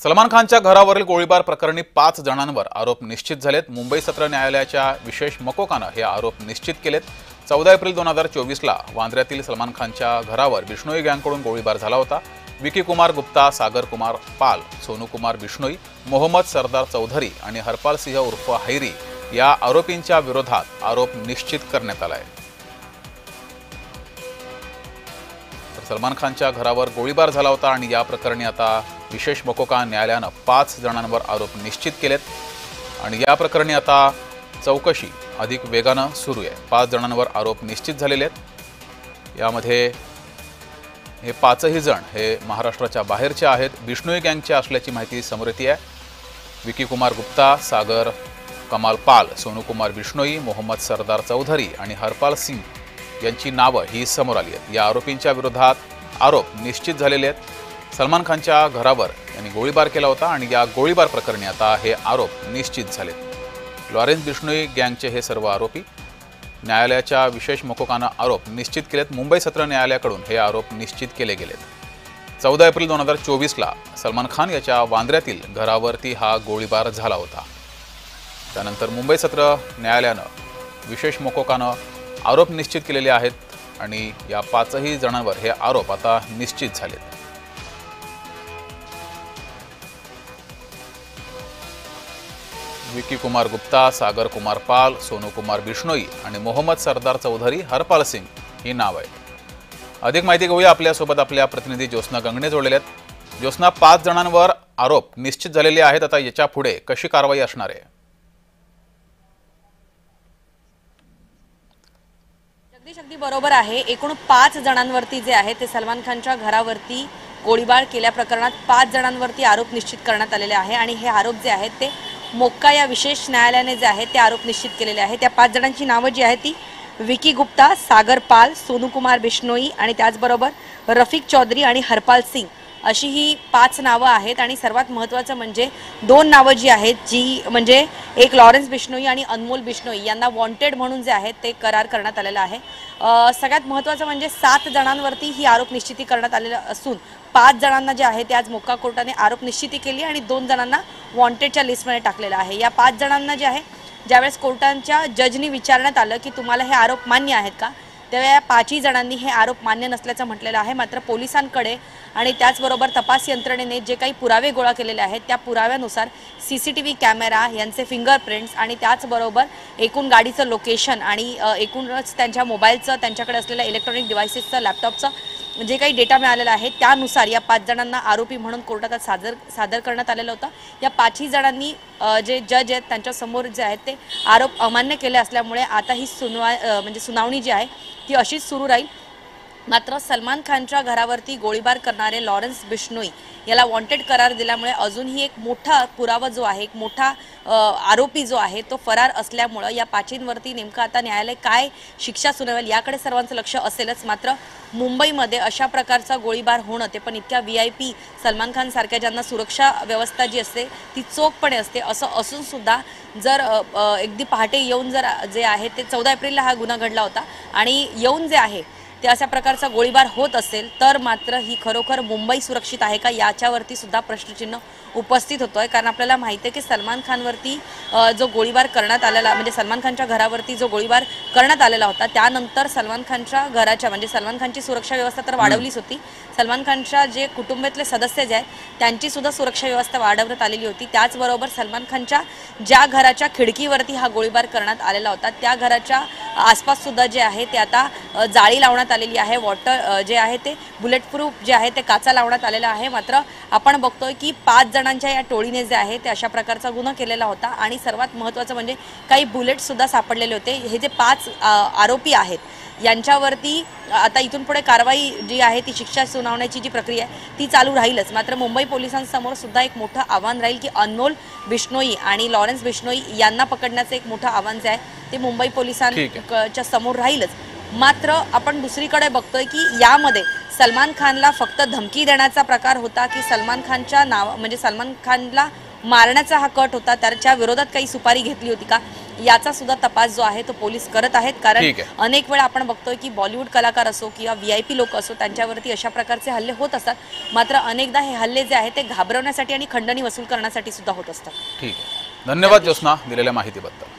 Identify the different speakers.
Speaker 1: सलमान खानच्या घरावरील गोळीबार प्रकरणी 5 जणांवर आरोप निश्चित झालेत। मुंबई सत्र न्यायालयाच्या विशेष मकोकानं हे आरोप निश्चित केलेत। 14 एप्रिल 2024ला वांद्र्यातील सलमान खानच्या घरावर बिश्नोई गँगकडून गोळीबार झाला होता। विकी कुमार गुप्ता, सागर कुमार पाल, सोनू कुमार बिश्नोई, मोहम्मद सरदार चौधरी आणि हरपाल सिंह उर्फ हैरी या आरोपींच्या विरोधात आरोप निश्चित करण्यात आला आहे। सलमान खानच्या घरावर गोळीबार झाला होता आणि या प्रकरणी आता विशेष मकोका न्यायालयानं 5 जणांवर आरोप निश्चित केलेत आणि या प्रकरणी आता चौकशी अधिक वेगानं सुरू आहे। 5 जणांवर आरोप निश्चित झालेले आहेत। यामध्ये हे 5ही जण हे महाराष्ट्राच्या बाहेरचे आहेत, बिश्नोई गँगचे असल्याची माहिती समोर येते आहे। विकी कुमार गुप्ता, सागर कमाल पाल, सोनू कुमार बिश्नोई, मोहम्मद सरदार चौधरी आणि हरपाल सिंह यांची नावं ही समोर आली आहेत। या आरोपींच्या विरोधात आरोप निश्चित झालेले आहेत। सलमान खानच्या घरावर यांनी गोळीबार केला होता आणि या गोळीबार प्रकरणी आता हे आरोप निश्चित झालेत। लॉरेन्स बिश्नोई गँगचे हे सर्व आरोपी न्यायालयाच्या विशेष मकोकानं आरोप निश्चित केलेत। मुंबई सत्र न्यायालयाकडून हे आरोप निश्चित केले गेलेत। 14 एप्रिल 2024ला सलमान खान याच्या वांद्र्यातील घरावरती हा गोळीबार झाला होता। त्यानंतर मुंबई सत्र न्यायालयानं विशेष मकोकानं आरोप निश्चित केलेले आहेत आणि या 5ही जणांवर हे आरोप आता निश्चित झालेत। विकी कुमार गुप्ता, सागर कुमार पाल, सोनू कुमार बिश्नोई आणि मोहम्मद सरदार चौधरी, हरपाल सिंह ही नाव आहेत। अधिक माहिती घेऊया, आपल्यासोबत आपल्या प्रतिनिधी ज्योत्स्ना गंगणे जोडलेले आहेत। ज्योत्स्ना, 5 जणांवर आरोप निश्चित झालेले आहेत, आता याच्या पुढे कशी कारवाई असणार आहे?
Speaker 2: अगदी बरोबर आहे। एकूण 5 जणांवरती जे आहे ते सलमान खानच्या घरावरती गोळीबार केल्या प्रकरणात 5 जणांवरती आरोप निश्चित करण्यात आलेले आहे आणि हे आरोप जे आहेत ते मोक्का या विशेष न्यायालयाने जे आहे ते आरोप निश्चित केलेले आहेत। त्या 5 जणांची नावं जी आहेत ती विकी गुप्ता, सागर पाल, सोनू कुमार बिश्नोई आणि त्याचबरोबर रफिक चौधरी आणि हरपाल सिंह अशी ही 5 नावं आहेत। आणि सर्वात महत्त्वाचं म्हणजे 2 नावं जी आहेत जी म्हणजे एक लॉरेन्स बिश्नोई आणि अनमोल बिश्नोई यांना वॉन्टेड म्हणून जे आहेत ते करार करण्यात आलेला आहे। सगळ्यात महत्त्वाचं म्हणजे 7 जणांवरती ही आरोप निश्चिती करण्यात आलेला असून 5 जणांना जे आहे ते आज मोक्का कोर्टाने आरोप निश्चिती केली आणि 2 जणांना वॉन्टेडच्या लिस्टमध्ये टाकलेलं आहे। या 5 जणांना जे आहे ज्यावेळेस कोर्टाच्या जजनी विचारण्यात आलं की तुम्हाला हे आरोप मान्य आहेत का, तेव्हा या 5ही जणांनी हे आरोप मान्य नसल्याचं म्हटलेलं आहे। मात्र पोलिसांकडे आणि त्याचबरोबर तपास यंत्रणेने जे काही पुरावे गोळा केलेले आहेत त्या पुराव्यानुसार CCTV कॅमेरा यांचे फिंगरप्रिंट्स आणि त्याचबरोबर एकूण गाडीचं लोकेशन आणि एकूणच त्यांच्या मोबाईलचं, त्यांच्याकडे असलेल्या इलेक्ट्रॉनिक डिव्हाइसेसचं, लॅपटॉपचं जे काही डेटा मिळालेला आहे त्यानुसार या 5 जणांना आरोपी म्हणून कोर्टात सादर करण्यात आलेलं होतं। या 5ही जणांनी जे जज आहेत त्यांच्यासमोर जे आहेत ते आरोप अमान्य केले असल्यामुळे आता ही सुनावणी जी आहे ती अशीच सुरू राहील। मात्र सलमान खानच्या घरावरती गोळीबार करणारे लॉरेन्स बिश्नोई याला वॉन्टेड करार दिल्यामुळे अजूनही एक मोठा पुरावा जो आहे, एक मोठा आरोपी जो आहे तो फरार असल्यामुळे या 5वरती नेमकं आता न्यायालय काय शिक्षा सुनावेल याकडे सर्वांचं लक्ष असेलच। मात्र मुंबईमध्ये अशा प्रकारचा गोळीबार होणं, ते पण इतक्या VIP सलमान खान सारख्या ज्यांना सुरक्षा व्यवस्था जी असते ती चोखपणे असते, असं असून सुद्धा जर अगदी पहाटे येऊन जर जे आहे ते 14 एप्रिलला हा गुन्हा घडला होता आणि येऊन जे आहे ते अशा प्रकारचा गोळीबार होत असेल तर मात्र ही खरोखर मुंबई सुरक्षित आहे का याच्यावरती सुद्धा प्रश्नचिन्ह उपस्थित होतोय। कारण आपल्याला माहिती आहे की सलमान खानवरती जो गोळीबार करण्यात आलेला, म्हणजे सलमान खानच्या घरावरती जो गोळीबार करण्यात आलेला होता त्यानंतर सलमान खानच्या घराच्या म्हणजे सलमान खानची सुरक्षा व्यवस्था तर वाढवलीच होती, सलमान खानच्या जे कुटुंबातले सदस्य जे आहेत त्यांची सुद्धा सुरक्षा व्यवस्था वाढवण्यात आलेली होती। त्याचबरोबर सलमान खानच्या ज्या घराच्या खिडकीवरती हा गोळीबार करण्यात आलेला होता त्या घराच्या आसपास सुद्धा जे आहे ते आता जाळी लावण्यात आलेली आहे, वॉटर जे आहे ते बुलेट प्रूफ जे आहे ते काचा लावण्यात आलेला आहे। मात्र आपण बघतोय की 5 जणांच्या या टोळीने जे आहे ते अशा प्रकारचा गुन्हा केलेला होता आणि सर्वात महत्त्वाचं म्हणजे काही बुलेट सुद्धा सापडलेले होते। हे जे 5 आरोपी आहेत यांच्यावरती आता इथून पुढे कारवाई जी आहे ती शिक्षा सुनावण्याची जी प्रक्रिया आहे ती चालू राहीलच। मात्र मुंबई पोलिसांसमोर सुद्धा एक मोठं आव्हान राहील की अनमोल बिश्नोई आणि लॉरेन्स बिश्नोई यांना पकडण्याचं एक मोठं आव्हान जे आहे ते मुंबई पोलिसांच्या समोर राहीलच। मात्र आपण दुसरीकडे बघतोय की यामध्ये सलमान खानला फक्त धमकी देण्याचा प्रकार होता की सलमान खानच्या नाव म्हणजे सलमान खानला मारण्याचा हा कट होता, त्याच्या विरोधात काही सुपारी घेतली होती का, याचा सुद्धा तपास जो आहे तो पोलीस करत आहेत. कारण
Speaker 1: ठीक आहे.
Speaker 2: अनेक वेळा आपण बघतोय की बॉलिवूड कलाकार असो किंवा VIP लोक असो त्यांच्यावरती अशा प्रकारचे हल्ले होत असतात. मात्र अनेकदा हे हल्ले जे आहेत ते घाबरवण्यासाठी आणि खंडणी वसूल करण्यासाठी सुद्धा होत असतात.
Speaker 1: ठीक आहे. धन्यवाद ज्योत्स्ना दिलेल्या माहितीबद्दल.